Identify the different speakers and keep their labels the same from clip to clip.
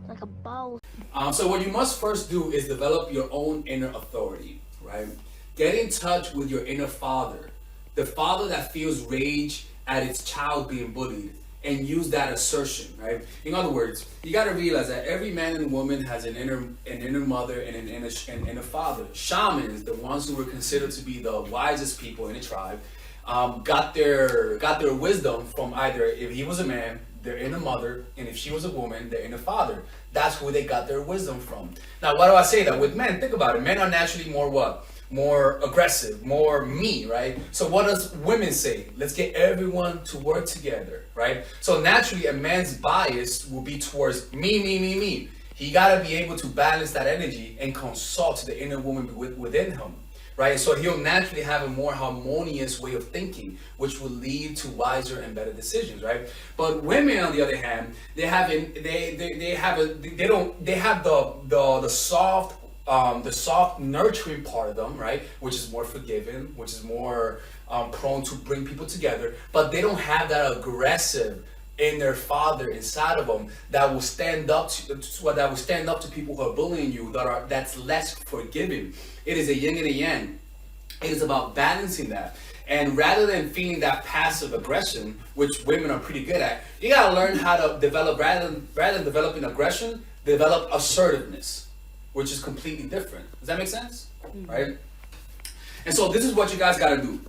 Speaker 1: like a boss.
Speaker 2: So what you must first do is develop your own inner authority, right? Get in touch with your inner father, the father that feels rage at its child being bullied, and use that assertion, right? In other words, you got to realize that every man and woman has an inner mother and an inner father. Shamans, the ones who were considered to be the wisest people in the tribe, got their wisdom from either, if he was a man, their inner mother, and if she was a woman, their inner father. That's who they got their wisdom from. Now, why do I say that? With men, think about it. Men are naturally more what? More aggressive, more me, right? So what does women say? Let's get everyone to work together, right? So naturally, a man's bias will be towards me, me, me, me. He gotta be able to balance that energy and consult the inner woman within him, right? So he'll naturally have a more harmonious way of thinking, which will lead to wiser and better decisions, right? But women, on the other hand, they have the soft nurturing part of them, right, which is more forgiving, which is more prone to bring people together, but they don't have that aggressive inner father inside of them that will stand up to people who are bullying you, that's less forgiving. It is a yin and a yang. It is about balancing that. And rather than feeling that passive aggression, which women are pretty good at, you gotta learn how to develop, rather than developing aggression, develop assertiveness, which is completely different. Does that make sense? Mm-hmm. Right? And so this is what you guys got to do.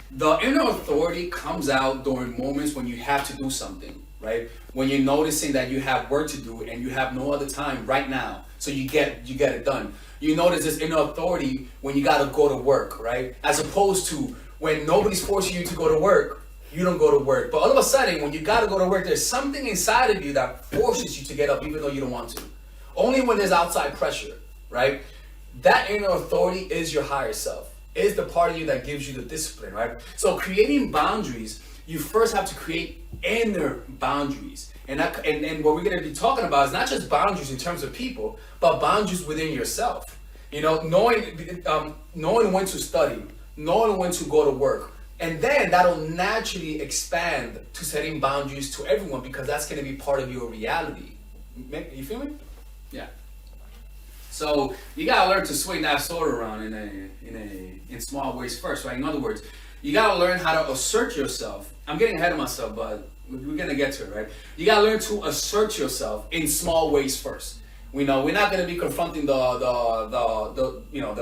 Speaker 2: The inner authority comes out during moments when you have to do something, right? When you're noticing that you have work to do and you have no other time right now, so you get it done. You notice this inner authority when you got to go to work, right? As opposed to when nobody's forcing you to go to work, you don't go to work. But all of a sudden, when you got to go to work, there's something inside of you that forces you to get up even though you don't want to. Only when there's outside pressure, right? That inner authority is your higher self. Is the part of you that gives you the discipline, right? So creating boundaries, you first have to create inner boundaries. And what we're going to be talking about is not just boundaries in terms of people, but boundaries within yourself. You know, knowing when to study, knowing when to go to work. And then that'll naturally expand to setting boundaries to everyone because that's going to be part of your reality. You feel me? Yeah. So you gotta learn to swing that sword around in small ways first, right? In other words, you gotta learn how to assert yourself. I'm getting ahead of myself, but we're gonna get to it, right? You gotta learn to assert yourself in small ways first. We know we're not gonna be confronting the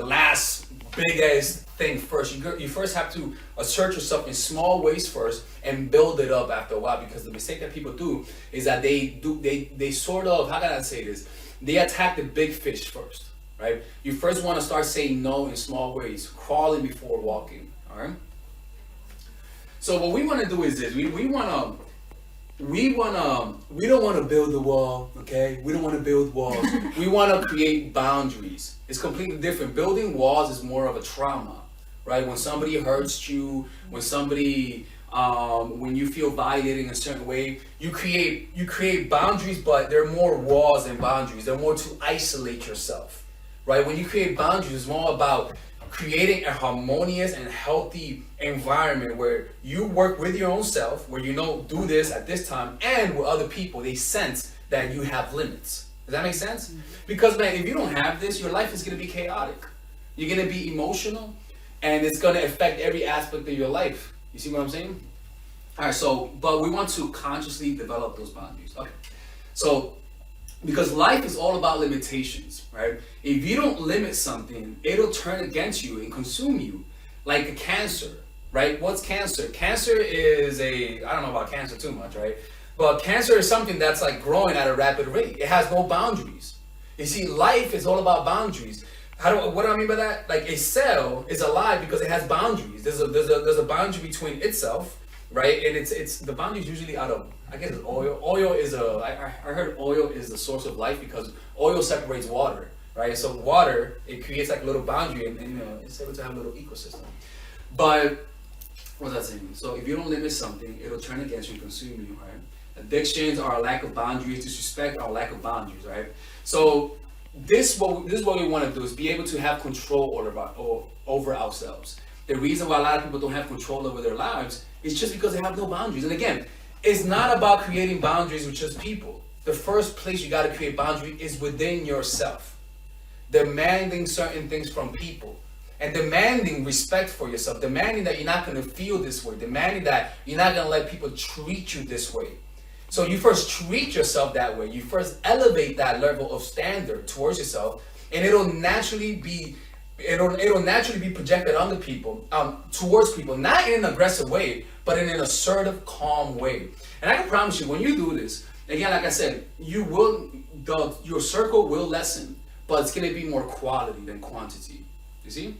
Speaker 2: last biggest thing first. You first have to assert yourself in small ways first and build it up after a while. Because the mistake that people do is that they sort of, how can I say this? They attack the big fish first, right? You first want to start saying no in small ways, crawling before walking, all right? So what we want to do is this: we don't want to build the wall, okay? We don't want to build walls. We want to create boundaries. It's completely different. Building walls is more of a trauma, right? When somebody hurts you, when you feel violated in a certain way, you create boundaries, but they're more walls than boundaries. They're more to isolate yourself, right? When you create boundaries, it's more about creating a harmonious and healthy environment where you work with your own self, where you know, do this at this time, and with other people, they sense that you have limits. Does that make sense? Mm-hmm. Because, man, if you don't have this, your life is going to be chaotic. You're going to be emotional, and it's going to affect every aspect of your life. You see what I'm saying? All right, but we want to consciously develop those boundaries. Okay, so because life is all about limitations, right? If you don't limit something, it'll turn against you and consume you, like a cancer, right? What's cancer? Cancer is I don't know about cancer too much, right? But cancer is something that's like growing at a rapid rate. It has no boundaries. You see, life is all about boundaries. What do I mean by that? Like a cell is alive because it has boundaries. There's a boundary between itself, right? And it's the boundary is usually out of, I guess, it's oil. Oil is I heard oil is the source of life because oil separates water, right? So water, it creates like a little boundary and it's able to have a little ecosystem. But what's that saying? So if you don't limit something, it'll turn against you and consume you, right? Addictions are a lack of boundaries. Disrespect are a lack of boundaries, right? So this is what we want to do, is be able to have control over ourselves. The reason why a lot of people don't have control over their lives is just because they have no boundaries. And again, it's not about creating boundaries with just people. the first place you got to create boundary is within yourself. Demanding certain things from people and demanding respect for yourself, demanding that you're not going to feel this way, demanding that you're not going to let people treat you this way. So you first treat yourself that way. You first elevate that level of standard towards yourself, and it'll naturally be projected onto people, towards people, not in an aggressive way, but in an assertive, calm way. And I can promise you, when you do this, again, like I said, your circle will lessen, but it's gonna be more quality than quantity. You see?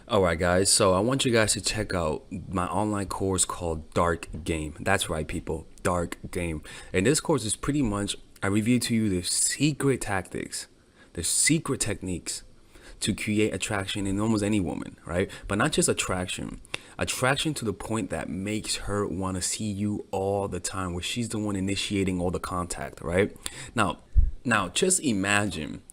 Speaker 1: All right, guys. So I want you guys to check out my online course called Dark Game. That's right, people. Dark Game. And this course is pretty much, I review to you the secret tactics, the secret techniques to create attraction in almost any woman, right? But not just attraction to the point that makes her want to see you all the time, where she's the one initiating all the contact, right? Now just imagine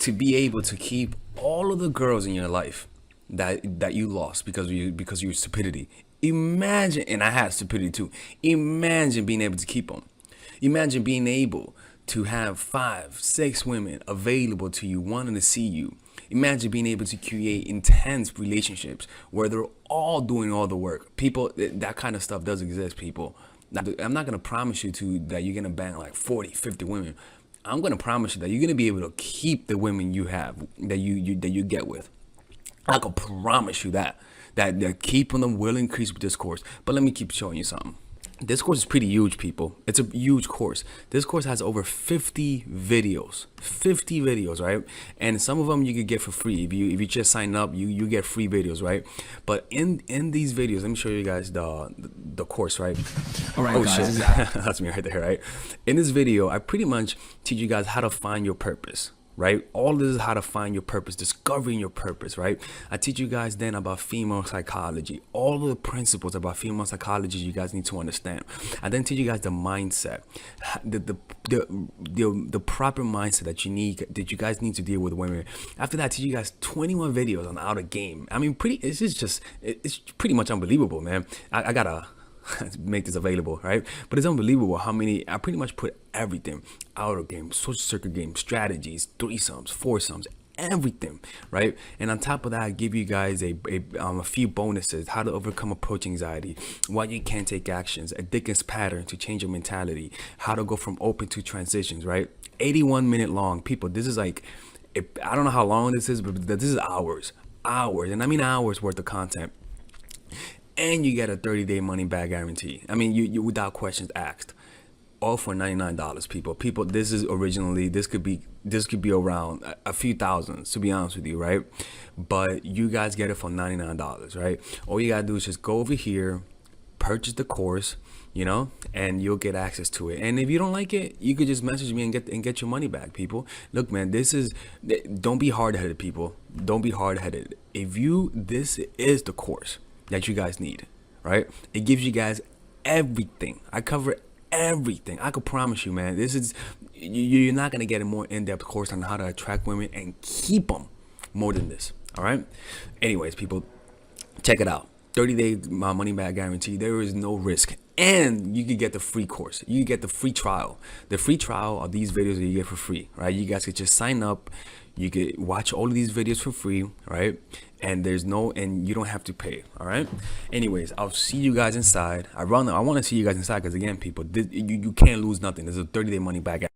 Speaker 1: to be able to keep all of the girls in your life that you lost because of your stupidity. Imagine, and I had stupidity too. Imagine being able to keep them. Imagine being able to have 5, 6 women available to you, wanting to see you. Imagine being able to create intense relationships where they're all doing all the work. People, that kind of stuff does exist, people. I'm not gonna promise you that you're gonna bang like 40, 50 women. I'm gonna promise you that you're gonna be able to keep the women you have, that you get with. I can promise you that keeping them will increase with this course. But let me keep showing you something. This course is pretty huge, people. It's a huge course. This course has over 50 videos, right? And some of them you could get for free. If you just sign up, you get free videos, right? But in these videos, let me show you guys the course, right?
Speaker 3: All right,
Speaker 1: Oh
Speaker 3: guys.
Speaker 1: shit, that's me right there, right? In this video, I pretty much teach you guys how to find your purpose. Right? All this is how to find your purpose, discovering your purpose, right? I teach you guys then about female psychology, all of the principles about female psychology you guys need to understand. I then teach you guys the mindset, the proper mindset that you guys need to deal with women. After that, I teach you guys 21 videos on how to game. I mean, it's pretty much unbelievable, man. I gotta make this available, right? But it's unbelievable how many I pretty much put everything: outer game, social circuit game, strategies, threesomes, foursomes, everything, right? And on top of that, I give you guys a few bonuses: how to overcome approach anxiety, why you can't take actions, a Dickens pattern to change your mentality, how to go from open to transitions, right? 81-minute long, people. This is like, I don't know how long this is, but this is hours, and I mean hours worth of content. And you get a 30-day money back guarantee. I mean, you without questions asked. All for $99, people. People, this could be around a few thousands, to be honest with you, right? But you guys get it for $99, right? All you gotta do is just go over here, purchase the course, and you'll get access to it. And if you don't like it, you could just message me and get your money back, people. Look, man, don't be hard-headed, people. Don't be hard-headed. This is the course that you guys need, right? It gives you guys everything. I cover everything. I could promise you, man, you're not gonna get a more in-depth course on how to attract women and keep them more than this. All right. Anyways, people, check it out. 30-day money back guarantee. There is no risk, and you can get the free course. You get the free trial. The free trial are these videos that you get for free, right? You guys could just sign up. You could watch all of these videos for free, right? And you don't have to pay. All right. Anyways, I'll see you guys inside. I want to see you guys inside because, again, people, you can't lose nothing. There's a 30-day money back